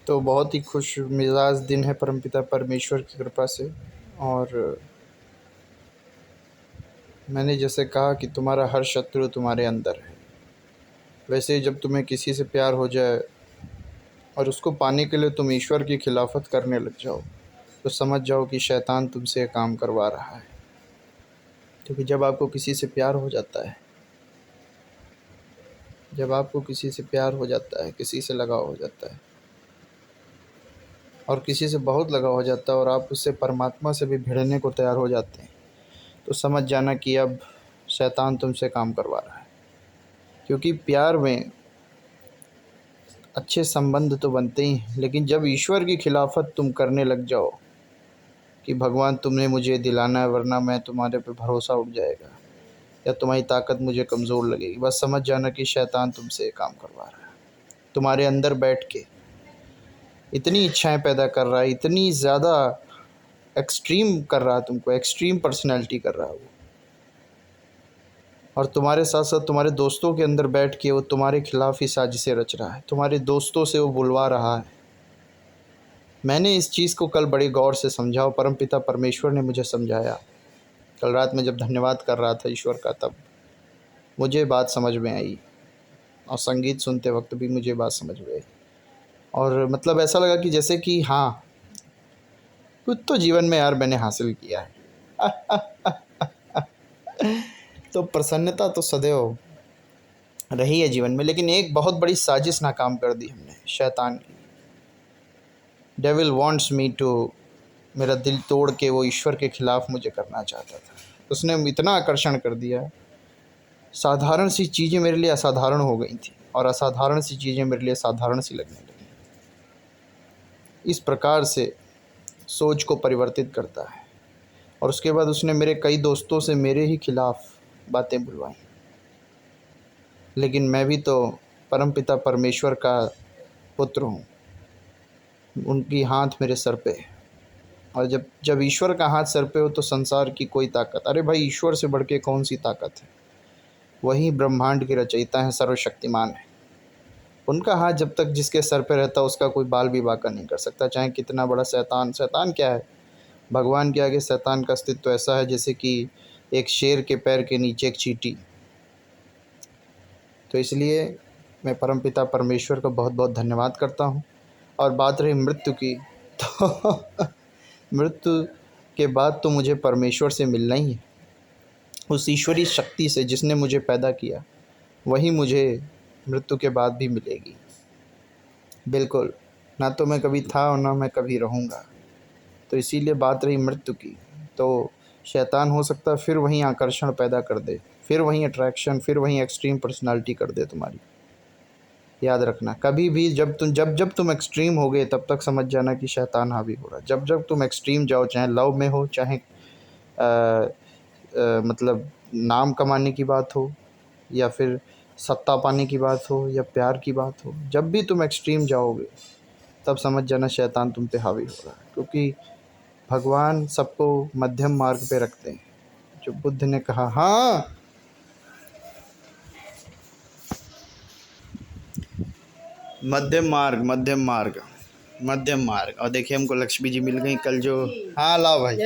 तो बहुत ही खुश मिजाज दिन है परमपिता परमेश्वर की कृपा से। और मैंने जैसे कहा कि तुम्हारा हर शत्रु तुम्हारे अंदर है, वैसे ही जब तुम्हें किसी से प्यार हो जाए और उसको पाने के लिए तुम ईश्वर की खिलाफत करने लग जाओ, तो समझ जाओ कि शैतान तुमसे ये काम करवा रहा है। क्योंकि जब आपको किसी से प्यार हो जाता है, जब आपको किसी से प्यार हो जाता है, किसी से लगाव हो जाता है, और किसी से बहुत लगाव हो जाता है, और आप उससे परमात्मा से भी भिड़ने को तैयार हो जाते हैं, तो समझ जाना कि अब शैतान तुमसे काम करवा रहा है। क्योंकि प्यार में अच्छे संबंध तो बनते ही हैं, लेकिन जब ईश्वर की खिलाफत तुम करने लग जाओ कि भगवान तुमने मुझे दिलाना है वरना मैं तुम्हारे पे भरोसा उठ जाएगा, या तुम्हारी ताकत मुझे कमज़ोर लगेगी, बस समझ जाना कि शैतान तुमसे काम करवा रहा है। तुम्हारे अंदर बैठ के इतनी इच्छाएं पैदा कर रहा है, इतनी ज़्यादा एक्सट्रीम कर रहा है, तुमको एक्सट्रीम पर्सनैलिटी कर रहा है वो। और तुम्हारे साथ साथ तुम्हारे दोस्तों के अंदर बैठ के वो तुम्हारे खिलाफ़ ही साजिशें रच रहा है, तुम्हारे दोस्तों से वो बुलवा रहा है। मैंने इस चीज़ को कल बड़े गौर से समझा और परमपिता परमेश्वर ने मुझे समझाया। कल रात में जब धन्यवाद कर रहा था ईश्वर का, तब मुझे बात समझ में आई, और संगीत सुनते वक्त भी मुझे बात समझ में आई। और मतलब ऐसा लगा कि जैसे कि हाँ, कुछ तो जीवन में यार मैंने हासिल किया है। तो प्रसन्नता तो सदैव रही है जीवन में, लेकिन एक बहुत बड़ी साजिश नाकाम कर दी हमने, शैतान की। डेविल वांट्स मी टू, मेरा दिल तोड़ के वो ईश्वर के खिलाफ मुझे करना चाहता था। उसने इतना आकर्षण कर दिया, साधारण सी चीज़ें मेरे लिए असाधारण हो गई थी, और असाधारण सी चीज़ें मेरे लिए साधारण सी लगने लगी। इस प्रकार से सोच को परिवर्तित करता है। और उसके बाद उसने मेरे कई दोस्तों से मेरे ही खिलाफ बातें बुलवाई। लेकिन मैं भी तो परमपिता परमेश्वर का पुत्र हूँ, उनकी हाथ मेरे सर पे है। और जब जब ईश्वर का हाथ सर पे हो तो संसार की कोई ताकत, अरे भाई ईश्वर से बढ़ के कौन सी ताकत है। वही ब्रह्मांड के रचयिता हैं, सर्वशक्तिमान है। उनका हाथ जब तक जिसके सर पे रहता है उसका कोई बाल भी बांका नहीं कर सकता, चाहे कितना बड़ा शैतान। शैतान क्या है, भगवान के आगे शैतान का अस्तित्व तो ऐसा है जैसे कि एक शेर के पैर के नीचे एक चींटी। तो इसलिए मैं परमपिता परमेश्वर का बहुत बहुत धन्यवाद करता हूँ। और बात रही मृत्यु की, तो मृत्यु के बाद तो मुझे परमेश्वर से मिलना ही है। उस ईश्वरीय शक्ति से जिसने मुझे पैदा किया, वही मुझे मृत्यु के बाद भी मिलेगी। बिल्कुल, ना तो मैं कभी था और ना मैं कभी रहूँगा। तो इसीलिए बात रही मृत्यु की, तो शैतान हो सकता है फिर वहीं आकर्षण पैदा कर दे, फिर वहीं अट्रैक्शन, फिर वहीं एक्सट्रीम पर्सनालिटी कर दे तुम्हारी। याद रखना, कभी भी जब तुम एक्सट्रीम हो गए तब तक समझ जाना कि शैतान हावी हो रहा है। जब जब तुम एक्सट्रीम जाओ, चाहे लव में हो, चाहे मतलब नाम कमाने की बात हो, या फिर सत्ता पाने की बात हो, या प्यार की बात हो, जब भी तुम एक्सट्रीम जाओगे तब समझ जाना शैतान तुम पे हावी हो रहा है। क्योंकि भगवान सबको मध्यम मार्ग पे रखते हैं। जो बुद्ध ने कहा, हाँ मध्यम मार्ग, मध्यम मार्ग, मध्यम मार्ग। और देखिए हमको लक्ष्मी जी मिल गई कल जो। हाँ लाओ भाई,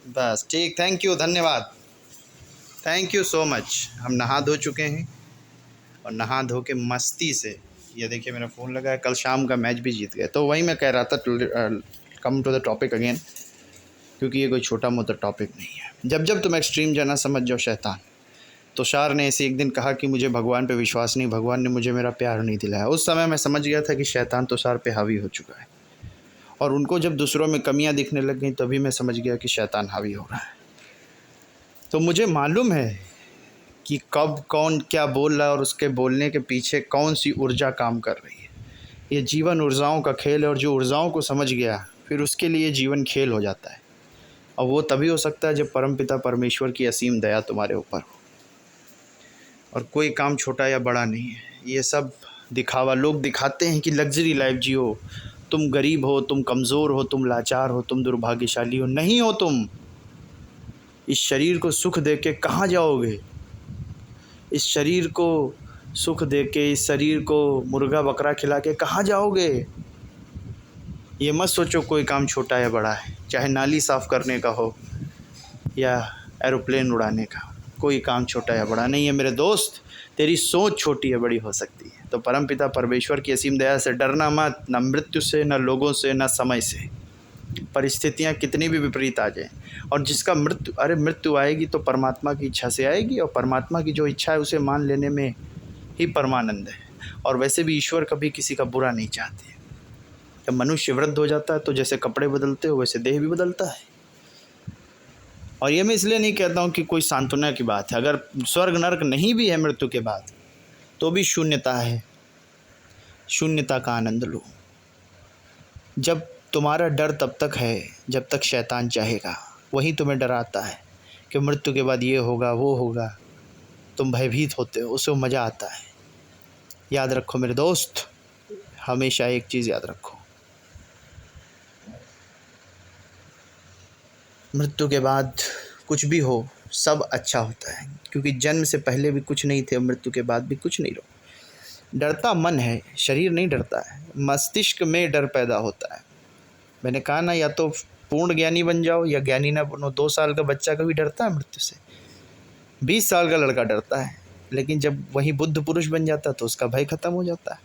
बस ठीक, थैंक यू, धन्यवाद, थैंक यू सो मच। हम नहा धो चुके हैं, और नहा धो के मस्ती से, ये देखिए मेरा फ़ोन लगा है, कल शाम का मैच भी जीत गए। तो वही मैं कह रहा था, come to the topic again, क्योंकि ये कोई छोटा मोटा टॉपिक नहीं है। जब जब तुम एक्सट्रीम जाना, समझ जाओ शैतान। तुषार ने ऐसे एक दिन कहा कि मुझे भगवान पे विश्वास नहीं, भगवान ने मुझे मेरा प्यार नहीं दिलाया। उस समय मैं समझ गया था कि शैतान तुषार पे हावी हो चुका है। और उनको जब दूसरों में कमियां दिखने लग गई तभी मैं समझ गया कि शैतान हावी हो रहा है। तो मुझे मालूम है कि कब कौन क्या बोल रहा है, और उसके बोलने के पीछे कौन सी ऊर्जा काम कर रही है। ये जीवन ऊर्जाओं का खेल है, और जो ऊर्जाओं को समझ गया फिर उसके लिए जीवन खेल हो जाता है। और वो तभी हो सकता है जब परमपिता परमेश्वर की असीम दया तुम्हारे ऊपर हो। और कोई काम छोटा या बड़ा नहीं है, ये सब दिखावा। लोग दिखाते हैं कि लग्जरी लाइफ जियो, तुम गरीब हो, तुम कमज़ोर हो, तुम लाचार हो, तुम दुर्भाग्यशाली हो। नहीं हो तुम। इस शरीर को सुख दे के कहाँ जाओगे। इस शरीर को सुख दे के इस शरीर को मुर्गा बकरा खिला के कहाँ जाओगे। ये मत सोचो कोई काम छोटा या बड़ा है, चाहे नाली साफ़ करने का हो या एरोप्लेन उड़ाने का, कोई काम छोटा या बड़ा नहीं है मेरे दोस्त। तेरी सोच छोटी या बड़ी हो सकती है। तो परमपिता परमेश्वर की असीम दया से डरना मत, ना मृत्यु से, ना लोगों से, ना समय से। परिस्थितियाँ कितनी भी विपरीत आ जाएं, और जिसका मृत्यु आएगी तो परमात्मा की इच्छा से आएगी, और परमात्मा की जो इच्छा है उसे मान लेने में ही परमानंद है। और वैसे भी ईश्वर कभी किसी का बुरा नहीं चाहते। जब मनुष्य वृद्ध हो जाता है तो जैसे कपड़े बदलते हो वैसे देह भी बदलता है। और ये मैं इसलिए नहीं कहता हूँ कि कोई सांत्वना की बात है। अगर स्वर्ग नरक नहीं भी है मृत्यु के बाद तो भी शून्यता है, शून्यता का आनंद लो। जब तुम्हारा डर तब तक है जब तक शैतान चाहेगा, वही तुम्हें डराता है कि मृत्यु के बाद ये होगा वो होगा, तुम भयभीत होते हो, उससे मज़ा आता है। याद रखो मेरे दोस्त, हमेशा एक चीज़ याद रखो, मृत्यु के बाद कुछ भी हो सब अच्छा होता है, क्योंकि जन्म से पहले भी कुछ नहीं थे, मृत्यु के बाद भी कुछ नहीं रहो। डरता मन है, शरीर नहीं डरता है। मस्तिष्क में डर पैदा होता है। मैंने कहा ना, या तो पूर्ण ज्ञानी बन जाओ या ज्ञानी ना बनो। 2 साल का बच्चा कभी डरता है मृत्यु से? 20 साल का लड़का डरता है, लेकिन जब वही बुद्ध पुरुष बन जाता तो उसका भय खत्म हो जाता है।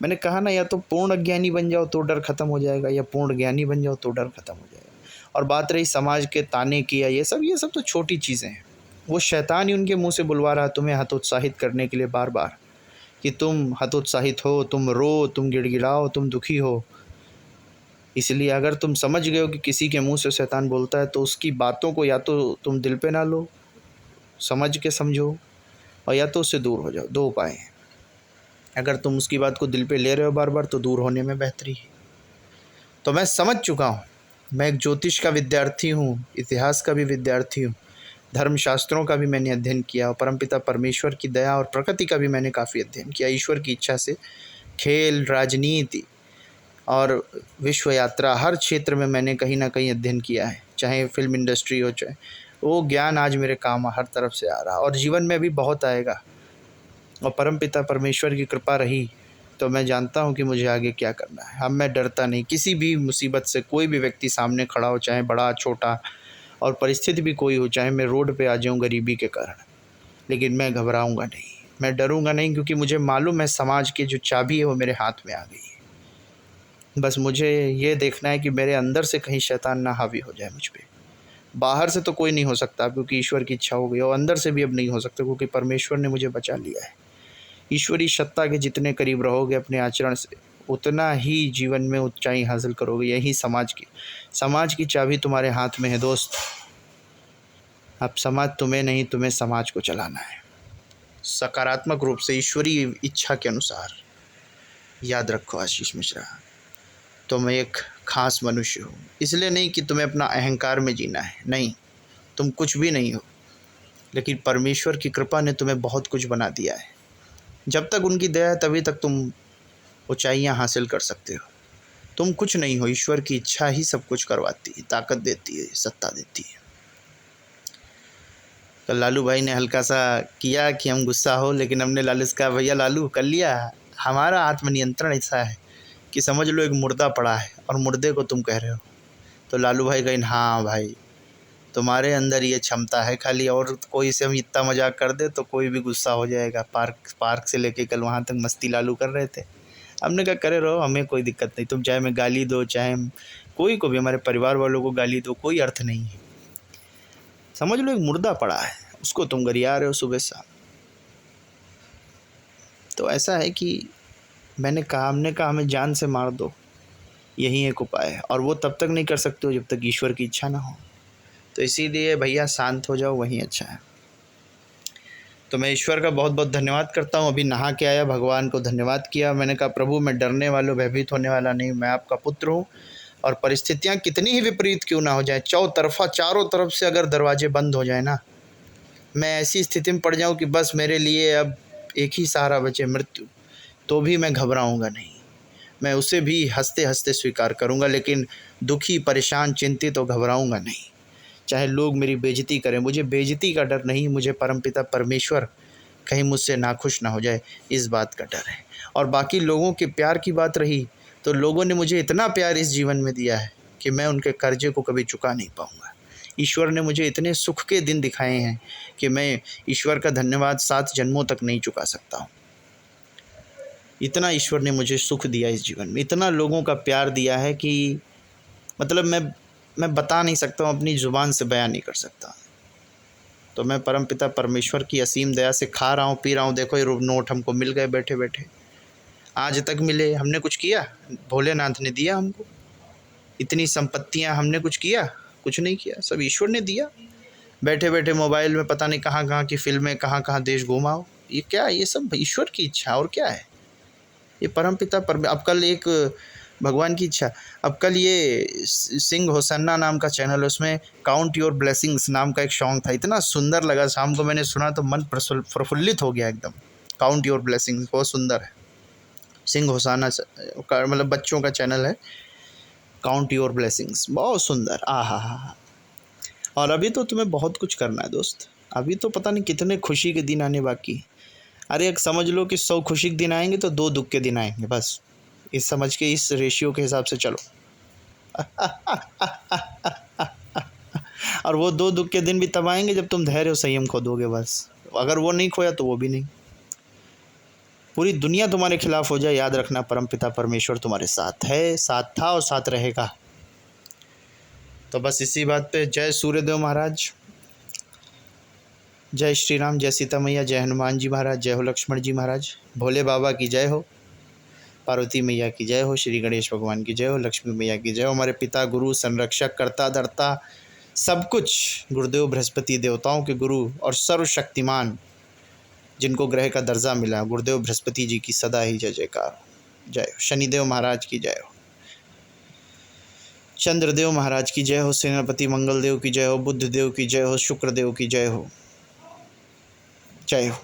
मैंने कहा ना, या तो पूर्ण अज्ञानी बन जाओ तो डर खत्म हो जाएगा, या पूर्ण ज्ञानी बन जाओ तो डर खत्म हो जाएगा। और बात रही समाज के ताने की या ये सब तो छोटी चीज़ें हैं। वो शैतान ही उनके मुंह से बुलवा रहा है तुम्हें हतोत्साहित करने के लिए बार बार, कि तुम हतोत्साहित हो, तुम रो, तुम गिड़गिड़ाओ, तुम दुखी हो। इसलिए अगर तुम समझ गए हो कि किसी के मुंह से शैतान बोलता है तो उसकी बातों को या तो तुम दिल पे ना लो, समझ के समझो, और या तो उससे दूर हो जाओ। 2 उपाय हैं। अगर तुम उसकी बात को दिल पे ले रहे हो बार बार तो दूर होने में बेहतरी है। तो मैं समझ चुका हूँ, मैं एक ज्योतिष का विद्यार्थी हूँ, इतिहास का भी विद्यार्थी हूँ, धर्मशास्त्रों का भी मैंने अध्ययन किया, और परमपिता परमेश्वर की दया और प्रकृति का भी मैंने काफ़ी अध्ययन किया। ईश्वर की इच्छा से खेल, राजनीति और विश्व यात्रा, हर क्षेत्र में मैंने कहीं ना कहीं अध्ययन किया है। चाहे फिल्म इंडस्ट्री हो, चाहे वो ज्ञान आज मेरे काम हर तरफ से आ रहा, और जीवन में भी बहुत आएगा। और परमपिता परमेश्वर की कृपा रही तो मैं जानता हूँ कि मुझे आगे क्या करना है। अब मैं डरता नहीं किसी भी मुसीबत से। कोई भी व्यक्ति सामने खड़ा हो, चाहे बड़ा छोटा, और परिस्थिति भी कोई हो, चाहे मैं रोड पे आ जाऊँ गरीबी के कारण, लेकिन मैं घबराऊँगा नहीं, मैं डरूँगा नहीं, क्योंकि मुझे मालूम है समाज की जो चाबी है वो मेरे हाथ में आ गई है। बस मुझे ये देखना है कि मेरे अंदर से कहीं शैतान ना हावी हो जाए मुझ पर। बाहर से तो कोई नहीं हो सकता क्योंकि ईश्वर की इच्छा हो गई, और अंदर से भी अब नहीं हो सकता क्योंकि परमेश्वर ने मुझे बचा लिया है। ईश्वरीय सत्ता के जितने करीब रहोगे अपने आचरण से, उतना ही जीवन में ऊंचाई हासिल करोगे। यही समाज की चाबी तुम्हारे हाथ में है दोस्त। अब समाज तुम्हें नहीं, तुम्हें समाज को चलाना है सकारात्मक रूप से, ईश्वरीय इच्छा के अनुसार। याद रखो आशीष मिश्रा, तुम एक खास मनुष्य हो। इसलिए नहीं कि तुम्हें अपना अहंकार में जीना है, नहीं, तुम कुछ भी नहीं हो, लेकिन परमेश्वर की कृपा ने तुम्हें बहुत कुछ बना दिया है। जब तक उनकी दया है तभी तक तुम ऊंचाइयां हासिल कर सकते हो। तुम कुछ नहीं हो, ईश्वर की इच्छा ही सब कुछ करवाती है, ताकत देती है, सत्ता देती है। तो लालू भाई ने हल्का सा किया कि हम गुस्सा हो, लेकिन हमने लालू से कहा भैया लालू कर लिया। हमारा आत्मनियंत्रण ऐसा है कि समझ लो एक मुर्दा पड़ा है और मुर्दे को तुम कह रहे हो। तो लालू भाई कहें हाँ भाई, तुम्हारे अंदर ये क्षमता है खाली, और कोई से हम इतना मजाक कर दे तो कोई भी गुस्सा हो जाएगा। पार्क से लेके कल वहाँ तक मस्ती लालू कर रहे थे। हमने कहा करे रहो, हमें कोई दिक्कत नहीं, तुम चाहे मैं गाली दो, चाहे कोई को भी, हमारे परिवार वालों को गाली दो, कोई अर्थ नहीं है। समझ लो एक मुर्दा पड़ा है, उसको तुम गरिया रहे हो सुबह शाम। तो ऐसा है कि हमने कहा हमें जान से मार दो, यही एक उपाय है, और वो तब तक नहीं कर सकते हो जब तक ईश्वर की इच्छा ना हो। तो इसीलिए भैया शांत हो जाओ, वही अच्छा है। तो मैं ईश्वर का बहुत बहुत धन्यवाद करता हूँ। अभी नहा के आया, भगवान को धन्यवाद किया। मैंने कहा प्रभु मैं डरने वाला, भयभीत होने वाला नहीं, मैं आपका पुत्र हूँ, और परिस्थितियाँ कितनी ही विपरीत क्यों ना हो जाए, चारों तरफ से अगर दरवाजे बंद हो जाए ना, मैं ऐसी स्थिति में पड़ जाऊँ कि बस मेरे लिए अब एक ही सहारा बचे, मृत्यु, तो भी मैं घबराऊँगा नहीं, मैं उसे भी हंसते हंसते स्वीकार करूँगा। लेकिन दुखी, परेशान, चिंतित तो घबराऊँगा नहीं। चाहे लोग मेरी बेइज्जती करें, मुझे बेइज्जती का डर नहीं, मुझे परमपिता परमेश्वर कहीं मुझसे नाखुश ना हो जाए, इस बात का डर है। और बाकी लोगों के प्यार की बात रही, तो लोगों ने मुझे इतना प्यार इस जीवन में दिया है कि मैं उनके कर्जे को कभी चुका नहीं पाऊँगा। ईश्वर ने मुझे इतने सुख के दिन दिखाए हैं कि मैं ईश्वर का धन्यवाद 7 जन्मों तक नहीं चुका सकता हूँ। इतना ईश्वर ने मुझे सुख दिया इस जीवन में, इतना लोगों का प्यार दिया है कि मतलब मैं बता नहीं सकता हूँ, अपनी ज़ुबान से बयान नहीं कर सकता। तो मैं परमपिता परमेश्वर की असीम दया से खा रहा हूँ, पी रहा हूँ। देखो ये नोट हमको मिल गए बैठे बैठे, आज तक मिले। हमने कुछ किया? भोलेनाथ ने दिया हमको। इतनी संपत्तियाँ, हमने कुछ किया? कुछ नहीं किया, सब ईश्वर ने दिया। बैठे बैठे मोबाइल में पता नहीं कहाँ कहाँ की फिल्में, कहाँ कहाँ देश घुमाओ। ये क्या? ये सब ईश्वर की इच्छा, और क्या है? ये परमपिता अब कल एक भगवान की इच्छा, अब कल ये सिंह होसन्ना नाम का चैनल है, उसमें काउंट योर ब्लेसिंग्स नाम का एक सॉन्ग था, इतना सुंदर लगा। शाम को मैंने सुना तो मन प्रफुल्लित हो गया एकदम। काउंट योर ब्लेसिंग्स बहुत सुंदर है। सिंह होसाना का मतलब बच्चों का चैनल है, काउंट योर ब्लेसिंग्स, बहुत सुंदर। हा। और अभी तो तुम्हें बहुत कुछ करना है दोस्त, अभी तो पता नहीं कितने खुशी के दिन आने बाकी। अरे एक समझ लो कि 100 खुशी के दिन आएंगे तो 2 दुख के दिन आएंगे, बस इस समझ के, इस रेशियो के हिसाब से चलो। और वो 2 दुख के दिन भी तब आएंगे जब तुम धैर्य और संयम खो दोगे, बस। अगर वो नहीं खोया तो वो भी नहीं। पूरी दुनिया तुम्हारे खिलाफ हो जाए, याद रखना परमपिता परमेश्वर तुम्हारे साथ है, साथ था और साथ रहेगा। तो बस इसी बात पे जय सूर्यदेव महाराज, जय श्री राम, जय सीता मैया, जय हनुमान जी महाराज, जय हो लक्ष्मण जी महाराज, भोले बाबा की जय हो, पार्वती मैया की जय हो, श्री गणेश भगवान की जय हो, लक्ष्मी मैया की जय हो, हमारे पिता गुरु संरक्षक कर्ता धर्ता सब कुछ गुरुदेव बृहस्पति, देवताओं के गुरु और सर्वशक्तिमान जिनको ग्रह का दर्जा मिला, गुरुदेव बृहस्पति जी की सदा ही जय जयकार। जय हो शनिदेव महाराज की जय हो, चंद्रदेव महाराज की जय हो, सेनापति मंगल देव की जय हो, बुद्ध देव की जय हो, शुक्र देव की जय हो। जय हो।